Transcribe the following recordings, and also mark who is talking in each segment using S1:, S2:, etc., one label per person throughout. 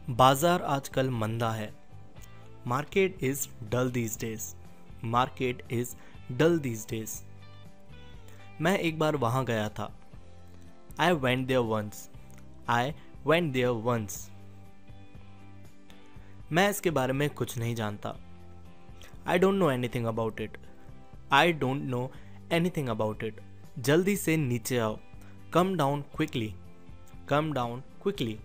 S1: बाजार आजकल मंदा है। Market is dull these days. Market is dull these days. मैं एक बार वहां गया था। I went there once. I went there once. मैं इसके बारे में कुछ नहीं जानता। I don't know anything about it. I don't know anything about it. जल्दी से नीचे आओ। Come down quickly. Come down quickly.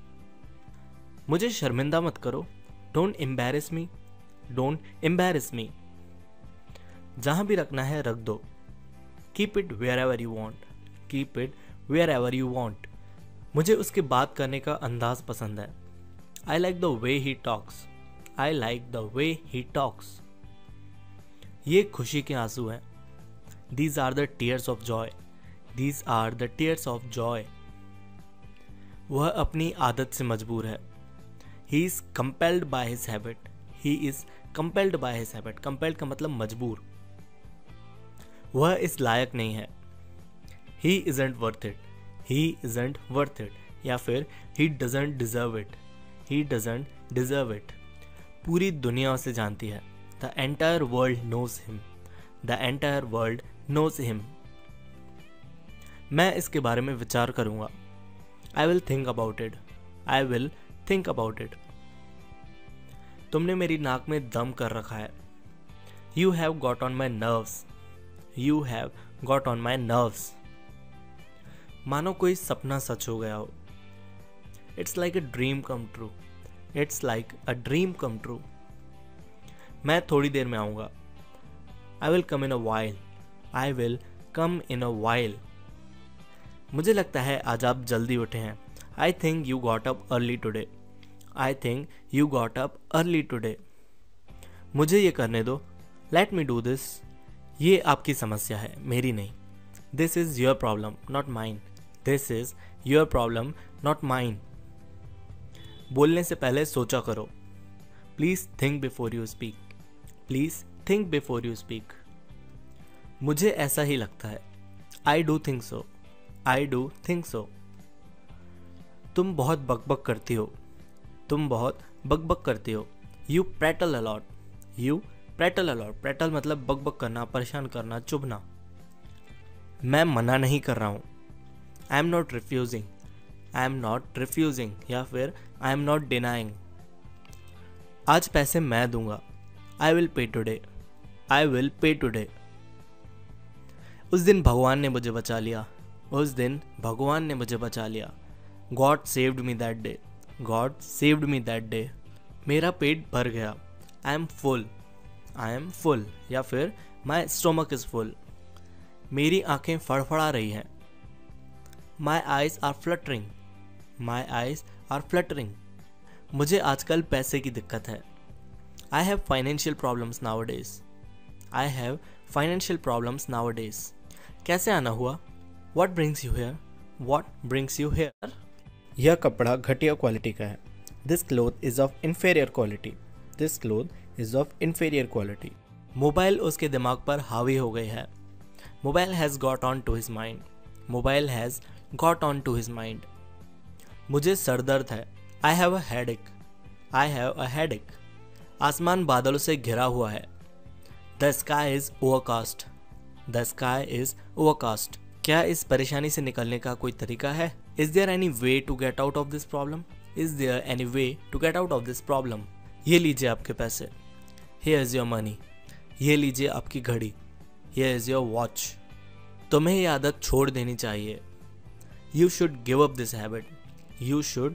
S1: मुझे शर्मिंदा मत करो। Don't embarrass me. Don't embarrass me. जहां भी रखना है रख दो। Keep it wherever you want. Keep it wherever you want. मुझे उसके बात करने का अंदाज पसंद है। I like the way he talks. I like the way he talks. ये खुशी के आंसू हैं। These are the tears of joy. These are the tears of joy. वह अपनी आदत से मजबूर है। He is compelled by his habit. He is compelled by his habit. Compelled का मतलब मजबूर। वह इस लायक नहीं है। He isn't worth it. He isn't worth it. या फिर He doesn't deserve it. He doesn't deserve it. पूरी दुनिया उसे जानती है। The entire world knows him. The entire world knows him. मैं इसके बारे में विचार करूंगा। I will think about it. I will think about it. तुमने मेरी नाक में दम कर रखा है। You have got on my nerves. You have got on my nerves. मानो कोई सपना सच हो गया हो। It's like a dream come true. It's like a dream come true. मैं थोड़ी देर में आऊंगा। I will come in a while. I will come in a while. मुझे लगता है आज आप जल्दी उठे हैं। I think you got up early today. I think you got up early today. मुझे ये करने दो। Let me do this. ये आपकी समस्या है, मेरी नहीं। This is your problem, not mine. This is your problem, not mine. बोलने से पहले सोचा करो। Please think before you speak. Please think before you speak. मुझे ऐसा ही लगता है। I do think so. I do think so. तुम बहुत बकबक करती हो। तुम बहुत बकबक करती हो। You prattle a lot. You prattle a lot. Prattle मतलब बकबक करना, परेशान करना, चुभना। मैं मना नहीं कर रहा हूँ। I am not refusing. I am not refusing. या फिर I am not denying. आज पैसे मैं दूंगा। I will pay today. I will pay today. उस दिन भगवान ने मुझे बचा लिया। उस दिन भगवान ने मुझे बचा लिया। God saved me that day. God saved me that day. मेरा पेट भर गया। I am full. I am full. या फिर My stomach is full. मेरी आंखें फड़फड़ा रही हैं। My eyes are fluttering. My eyes are fluttering. मुझे आजकल पैसे की दिक्कत है। I have financial problems nowadays. I have financial problems nowadays. कैसे आना हुआ? What brings you here? What brings you here? यह कपड़ा घटिया क्वालिटी का है। This cloth is of inferior quality. This cloth is of inferior quality. Mobile उसके दिमाग पर हावी हो गई है। Mobile has got on to his mind. Mobile has got on to his mind. मुझे सर दर्द है। I have a headache. I have a headache. आसमान बादलों से घिरा हुआ है। The sky is overcast. The sky is overcast. क्या इस परेशानी से निकलने का कोई तरीका है? Is there any way to get out of this problem? Is there any way to get out of this problem? ये लीजिए आपके पैसे। Here is your money. ये लीजिए आपकी घड़ी। Here is your watch. तुम्हें ये आदत छोड़ देनी चाहिए। You should give up this habit. You should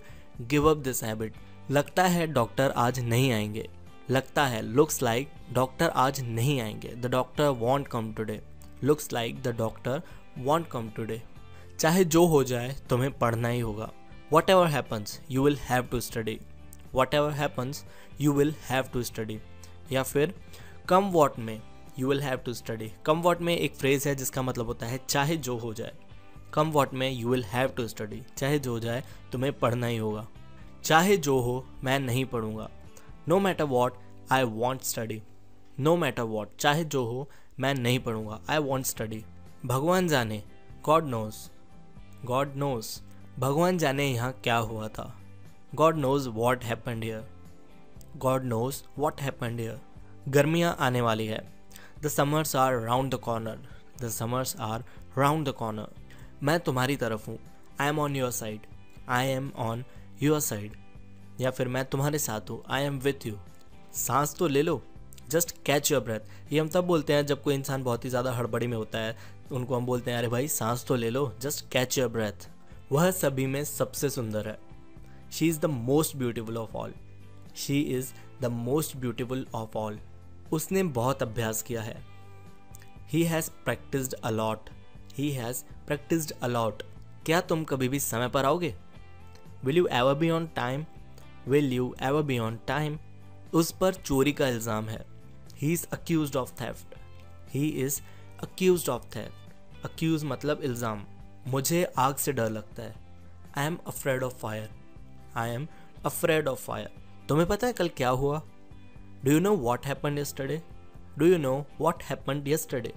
S1: give up this habit. लगता है डॉक्टर आज नहीं आएंगे। लगता है looks like डॉक्टर आज नहीं आएंगे। The doctor won't come today. Looks like the doctor won't come today. चाहे जो हो जाए तुम्हें पढ़ना ही होगा। Whatever happens, you will have to study. Whatever happens, you will have to study. या फिर come what may, you will have to study. Come what may एक फ्रेज है जिसका मतलब होता है चाहे जो हो जाए। Come what may, you will have to study. चाहे जो हो जाए तुम्हें पढ़ना ही होगा। चाहे जो हो मैं नहीं पढ़ूंगा। No matter what, I won't study. No matter what, चाहे जो हो मैं नहीं पढ़ूंगा। I won't study. भगवान जाने, God knows. God knows. भगवान जाने यहाँ क्या हुआ था। God knows what happened here. God knows what happened here. गर्मियाँ आने वाली है. The summers are round the corner. The summers are round the corner. मैं तुम्हारी तरफ हूँ. I am on your side. I am on your side. या फिर मैं तुम्हारे साथ हूँ. I am with you. सांस तो ले लो. Just catch your breath. ये हम तब बोलते हैं जब कोई इंसान बहुत ही ज़्यादा हड़बड़ी में होता है. उनको हम बोलते हैं अरे भाई सांस तो ले लो. Just catch your breath. वह सभी में सबसे सुंदर है. She is the most beautiful of all. She is the most beautiful of all. उसने बहुत अभ्यास किया है. He has practiced a lot. He has practiced a lot. क्या तुम कभी भी समय पर आओगे? Will you ever be on time? Will you ever be on time? उस पर चोरी का इल्ज़ाम है. He is accused of theft. He is accused of theft. Accuse मतलब इल्ज़ाम. मुझे आग से डर लगता है. I am afraid of fire. I am afraid of fire. तुम्हें पता है कल क्या हुआ? Do you know what happened yesterday? Do you know what happened yesterday?